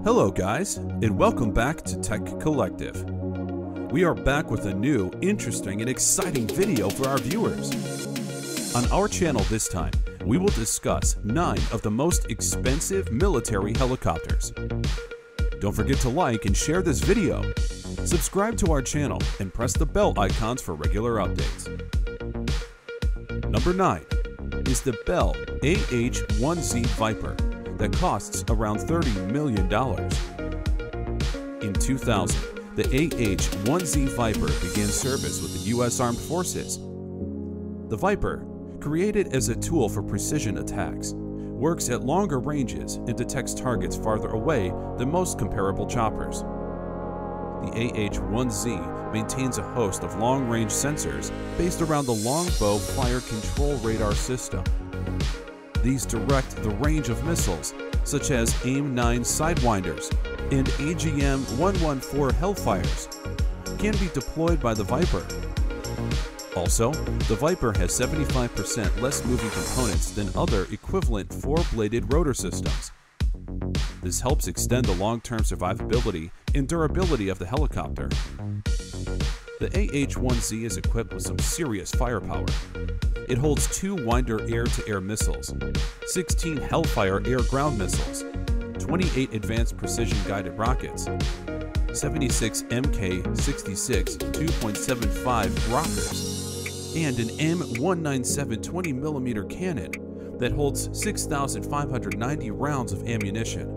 Hello guys, and welcome back to Tech Collective. We are back with a new, interesting, and exciting video for our viewers. On our channel this time, we will discuss 9 of the most expensive military helicopters. Don't forget to like and share this video. Subscribe to our channel and press the bell icons for regular updates. Number 9 is the Bell AH-1Z Viper that costs around $30 million. In 2000, the AH-1Z Viper began service with the U.S. Armed Forces. The Viper, created as a tool for precision attacks, works at longer ranges and detects targets farther away than most comparable choppers. The AH-1Z maintains a host of long-range sensors based around the Longbow Fire Control Radar system. These direct the range of missiles, such as AIM-9 Sidewinders and AGM-114 Hellfires, can be deployed by the Viper. Also, the Viper has 75% less moving components than other equivalent 4-bladed rotor systems. This helps extend the long-term survivability and durability of the helicopter. The AH-1Z is equipped with some serious firepower. It holds 2 Winder air-to-air missiles, 16 Hellfire air-ground missiles, 28 advanced precision-guided rockets, 76 Mk-66 2.75 rockets, and an M197 20mm cannon that holds 6,590 rounds of ammunition.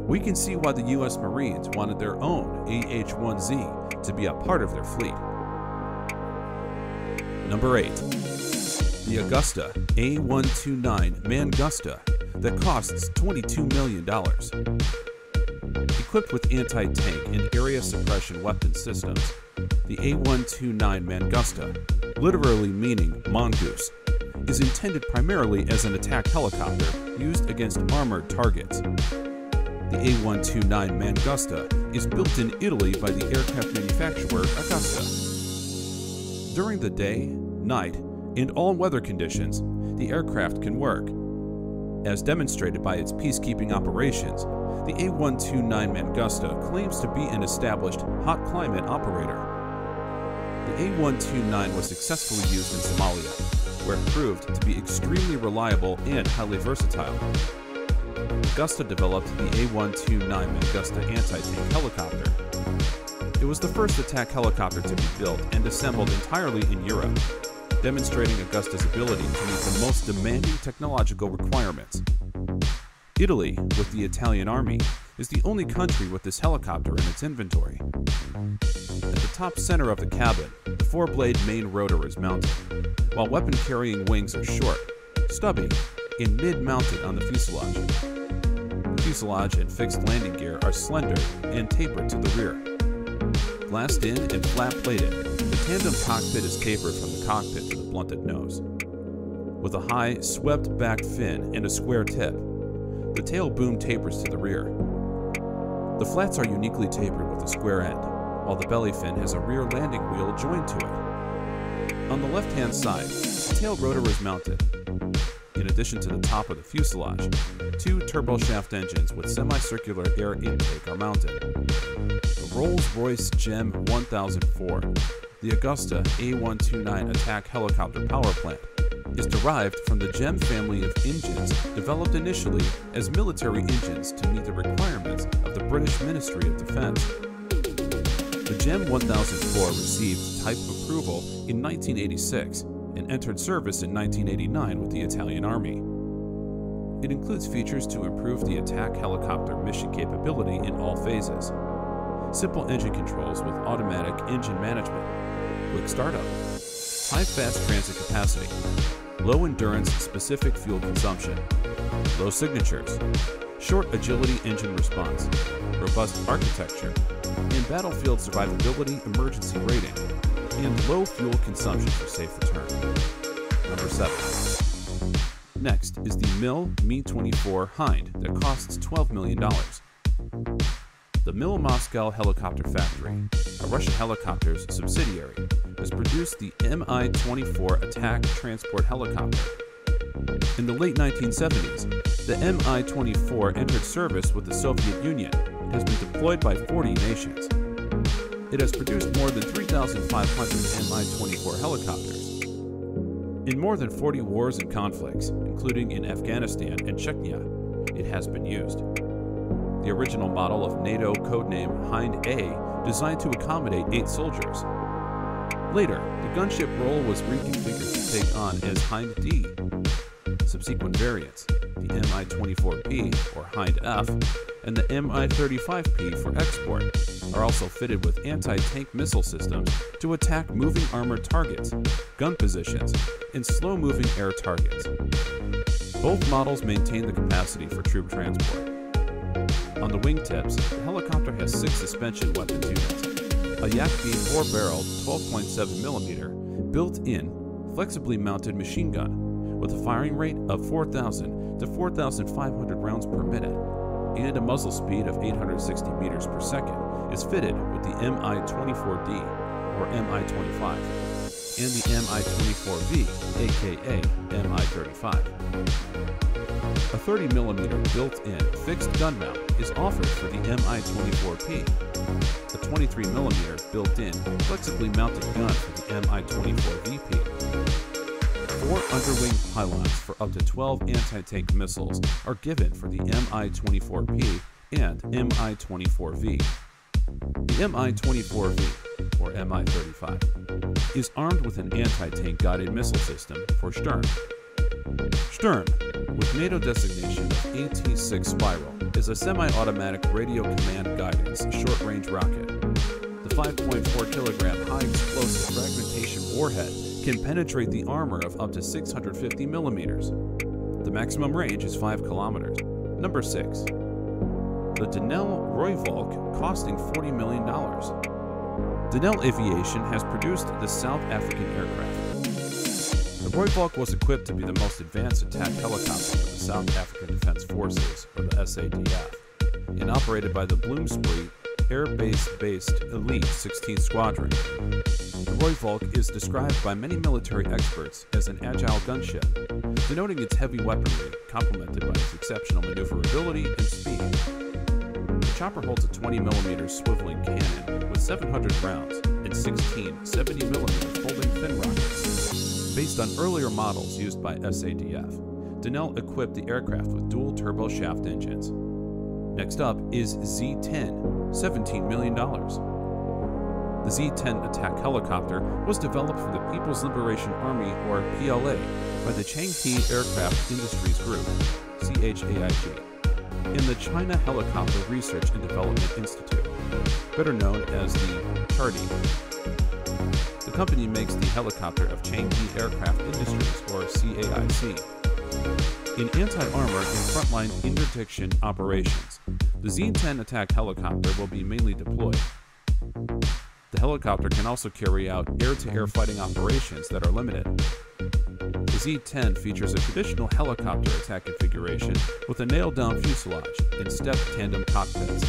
We can see why the U.S. Marines wanted their own AH-1Z to be a part of their fleet. Number 8. The Augusta A129 Mangusta that costs $22 million. Equipped with anti-tank and area suppression weapon systems, the A129 Mangusta, literally meaning mongoose, is intended primarily as an attack helicopter used against armored targets. The A129 Mangusta is built in Italy by the aircraft manufacturer Augusta. During the day, night, and all weather conditions, the aircraft can work. As demonstrated by its peacekeeping operations, the A129 Mangusta claims to be an established hot climate operator. The A129 was successfully used in Somalia, where it proved to be extremely reliable and highly versatile. Augusta developed the A129 Mangusta anti-tank helicopter. It was the first attack helicopter to be built and assembled entirely in Europe, demonstrating Augusta's ability to meet the most demanding technological requirements. Italy, with the Italian Army, is the only country with this helicopter in its inventory. At the top center of the cabin, the 4-blade main rotor is mounted, while weapon-carrying wings are short, stubby, and mid-mounted on the fuselage. The fuselage and fixed landing gear are slender and tapered to the rear. Glassed in and flat-plated, the tandem cockpit is tapered from the cockpit to the blunted nose. With a high, swept-back fin and a square tip, the tail boom tapers to the rear. The flats are uniquely tapered with a square end, while the belly fin has a rear landing wheel joined to it. On the left-hand side, the tail rotor is mounted. In addition to the top of the fuselage, 2 turboshaft engines with semicircular air intake are mounted. The Rolls-Royce GEM 1004, the Augusta A129 attack helicopter power plant, is derived from the GEM family of engines developed initially as military engines to meet the requirements of the British Ministry of Defense. The GEM 1004 received type approval in 1986 and entered service in 1989 with the Italian Army. It includes features to improve the attack helicopter mission capability in all phases. Simple engine controls with automatic engine management, quick startup, high fast transit capacity, low endurance specific fuel consumption, low signatures, short agility engine response, robust architecture, and battlefield survivability emergency rating, and low fuel consumption for safe return. Number 7. Next is the MIL Mi-24 Hind that costs $12 million. The MIL Moscow Helicopter Factory, a Russian helicopter's subsidiary, has produced the Mi-24 attack transport helicopter. In the late 1970s, the Mi-24 entered service with the Soviet Union and has been deployed by 40 nations. It has produced more than 3,500 Mi-24 helicopters. In more than 40 wars and conflicts, including in Afghanistan and Chechnya, it has been used. The original model of NATO codename Hind A, designed to accommodate 8 soldiers. Later, the gunship role was reconfigured to take on as Hind D. Subsequent variants, the Mi-24P or Hind F and the Mi-35P for export, are also fitted with anti-tank missile systems to attack moving armored targets, gun positions, and slow-moving air targets. Both models maintain the capacity for troop transport. On the wingtips, the helicopter has 6 suspension weapons units, a Yak-B 4-barreled 12.7mm built-in, flexibly mounted machine gun with a firing rate of 4,000 to 4,500 rounds per minute, and a muzzle speed of 860 meters per second is fitted with the Mi-24D or Mi-25 and the Mi-24V, aka Mi-35. A 30mm built-in fixed gun mount is offered for the Mi-24P, a 23mm built-in flexibly mounted gun for the Mi-24VP. 4 underwing pylons for up to 12 anti-tank missiles are given for the Mi-24P and Mi-24V. The Mi-24V, or Mi-35, is armed with an anti-tank guided missile system for Sturm. Sturm, with NATO designation of AT-6 Spiral, is a semi-automatic radio command guidance short-range rocket. The 5.4 kilogram high-explosive fragmentation warhead can penetrate the armor of up to 650 millimeters. The maximum range is 5 kilometers. Number 6. The Danelle Roy valk, costing $40 million. Danelle Aviation has produced the South African aircraft. The Roy valk was equipped to be the most advanced attack helicopter for the South African Defense Forces, or the SADF, and operated by the Bloomsbury Air Base-based Elite 16th Squadron. The Roy valk is described by many military experts as an agile gunship, denoting its heavy weaponry complemented by its exceptional maneuverability and speed. The chopper holds a 20mm swiveling cannon with 700 rounds and 16 70mm folding fin rockets. Based on earlier models used by SADF, Danelle equipped the aircraft with dual turboshaft engines. Next up is Z10, $17 million. The Z10 attack helicopter was developed for the People's Liberation Army, or PLA, by the Changhe Aircraft Industries Group, CHAIG, and the China Helicopter Research and Development Institute, better known as the CHARDI. The company makes the helicopter of Changhe Aircraft Industries, or CAIC. In anti-armor and frontline interdiction operations, the Z10 attack helicopter will be mainly deployed. The helicopter can also carry out air-to-air fighting operations that are limited. The Z10 features a traditional helicopter attack configuration with a nailed-down fuselage and stepped tandem cockpits.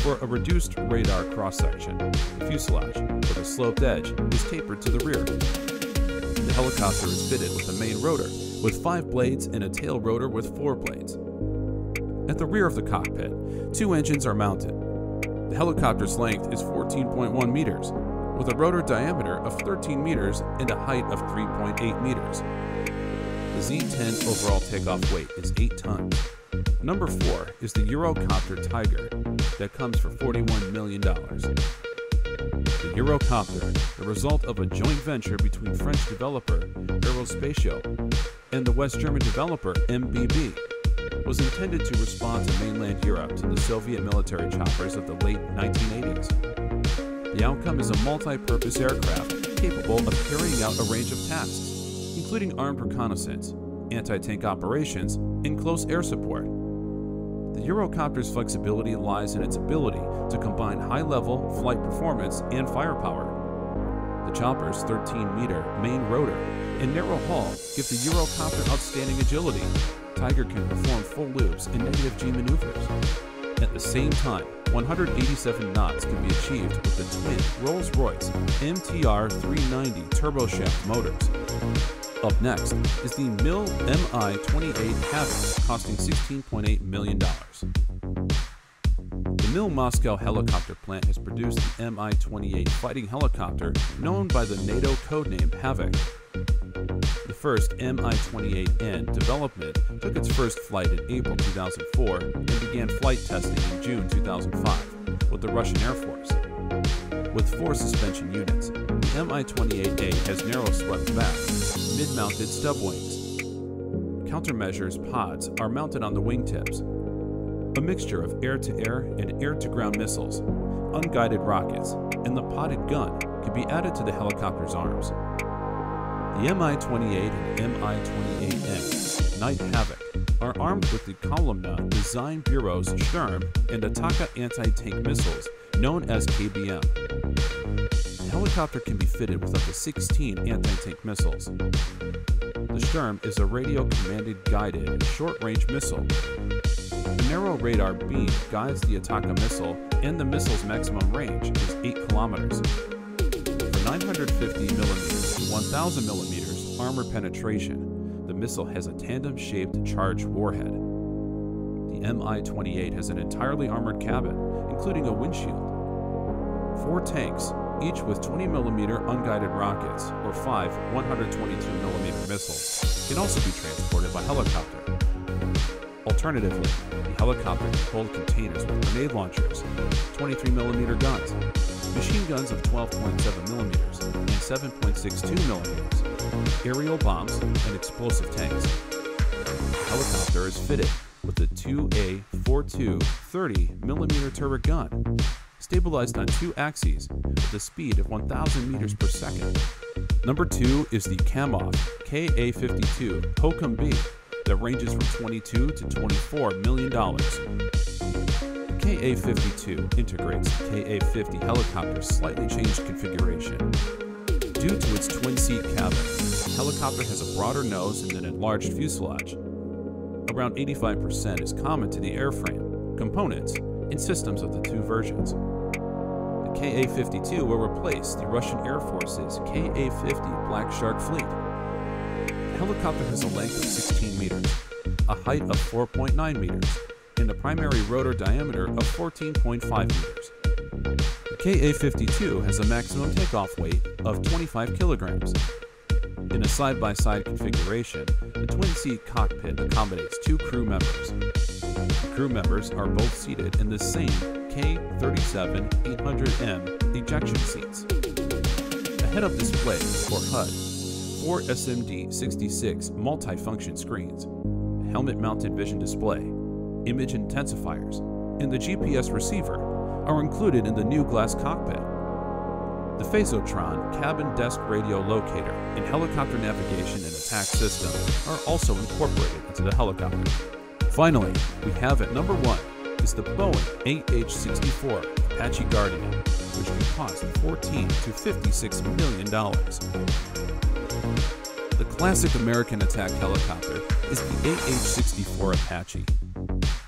For a reduced radar cross-section, the fuselage, with a sloped edge, is tapered to the rear. The helicopter is fitted with a main rotor with 5 blades and a tail rotor with 4 blades. At the rear of the cockpit, 2 engines are mounted. The helicopter's length is 14.1 meters, with a rotor diameter of 13 meters and a height of 3.8 meters. The Z10's overall takeoff weight is 8 tons. Number 4 is the Eurocopter Tiger, that comes for $41 million. The Eurocopter, the result of a joint venture between French developer Aerospatiale and the West German developer MBB, was intended to respond to mainland Europe to the Soviet military choppers of the late 1980s. The outcome is a multi-purpose aircraft capable of carrying out a range of tasks, including armed reconnaissance, anti-tank operations, and close air support. The Eurocopter's flexibility lies in its ability to combine high-level flight performance and firepower. The chopper's 13-meter main rotor and narrow hull give the Eurocopter outstanding agility. Tiger can perform full loops and negative G maneuvers. At the same time, 187 knots can be achieved with the twin Rolls-Royce MTR 390 turboshaft motors. Up next is the MIL Mi-28 Havoc, costing $16.8 million. The MIL Moscow helicopter plant has produced the Mi-28 fighting helicopter known by the NATO codename Havoc. The first Mi-28N development took its first flight in April 2004 and began flight testing in June 2005 with the Russian Air Force. With 4 suspension units, the Mi-28A has narrow swept back, mid-mounted stub wings. Countermeasures pods are mounted on the wingtips. A mixture of air-to-air and air-to-ground missiles, unguided rockets, and the podded gun can be added to the helicopter's arms. The Mi-28 and Mi-28N Night Havoc are armed with the Kolumna Design Bureau's Sturm and Ataka anti-tank missiles known as KBM. The helicopter can be fitted with up to 16 anti-tank missiles. The Sturm is a radio-commanded guided short-range missile. A narrow radar beam guides the Ataka missile, and the missile's maximum range is 8 kilometers. For 950mm to 1000mm armor penetration, the missile has a tandem-shaped charged warhead. The Mi-28 has an entirely armored cabin, including a windshield. 4 tanks, each with 20mm unguided rockets or 5 122mm missiles, can also be transported by helicopter. Alternatively, the helicopter can hold containers with grenade launchers, 23mm guns, machine guns of 12.7mm and 7.62mm, aerial bombs, and explosive tanks. The helicopter is fitted with a 2A42 30mm turret gun, stabilized on 2 axes with a speed of 1,000 meters per second. Number 2 is the Kamov KA52 Hokum B that ranges from $22 to $24 million. The KA52 integrates the KA50 helicopter's slightly changed configuration. Due to its twin-seat cabin, the helicopter has a broader nose and an enlarged fuselage. Around 85% is common to the airframe, components, and systems of the 2 versions. The KA-52 will replace the Russian Air Force's KA-50 Black Shark fleet. The helicopter has a length of 16 meters, a height of 4.9 meters, and a primary rotor diameter of 14.5 meters. The KA-52 has a maximum takeoff weight of 25 kilograms. In a side-by-side configuration, the twin-seat cockpit accommodates 2 crew members. The crew members are both seated in the same K37-800M ejection seats. A head-up display, or HUD, 4 SMD66 multi-function screens, a helmet-mounted vision display, image intensifiers, and the GPS receiver are included in the new glass cockpit. The Phasotron cabin desk radio locator and helicopter navigation and attack system are also incorporated into the helicopter. Finally, we have at number 1 is the Boeing AH-64 Apache Guardian, which can cost $14 to $56 million. The classic American attack helicopter is the AH-64 Apache.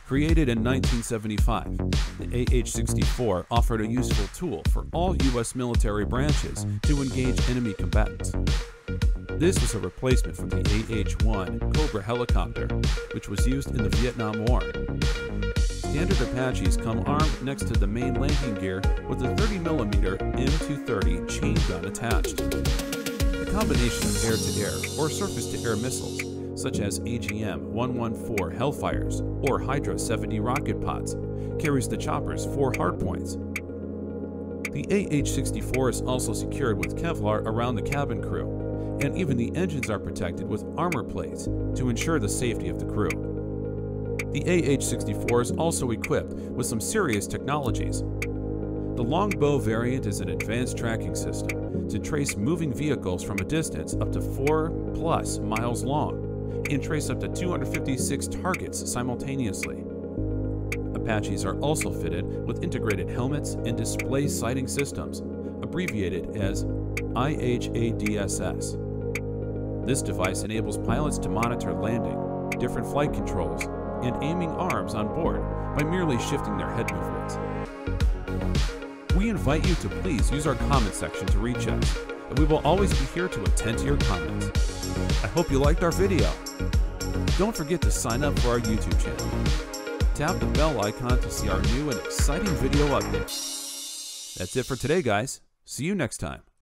Created in 1975, the AH-64 offered a useful tool for all U.S. military branches to engage enemy combatants. This was a replacement for the AH-1 Cobra helicopter, which was used in the Vietnam War. Standard Apaches come armed next to the main landing gear with a 30mm M230 chain gun attached. The combination of air-to-air or surface-to-air missiles, such as AGM-114 Hellfires or Hydra 70 rocket pods, carries the chopper's 4 hardpoints. The AH-64 is also secured with Kevlar around the cabin crew, and even the engines are protected with armor plates to ensure the safety of the crew. The AH-64 is also equipped with some serious technologies. The Longbow variant is an advanced tracking system to trace moving vehicles from a distance up to 4+ miles long, and trace up to 256 targets simultaneously. Apaches are also fitted with integrated helmets and display sighting systems, abbreviated as IHADSS. This device enables pilots to monitor landing, different flight controls, and aiming arms on board by merely shifting their head movements. We invite you to please use our comment section to reach us. and we will always be here to attend to your comments. I hope you liked our video. Don't forget to sign up for our YouTube channel. Tap the bell icon to see our new and exciting video updates. That's it for today, guys. See you next time.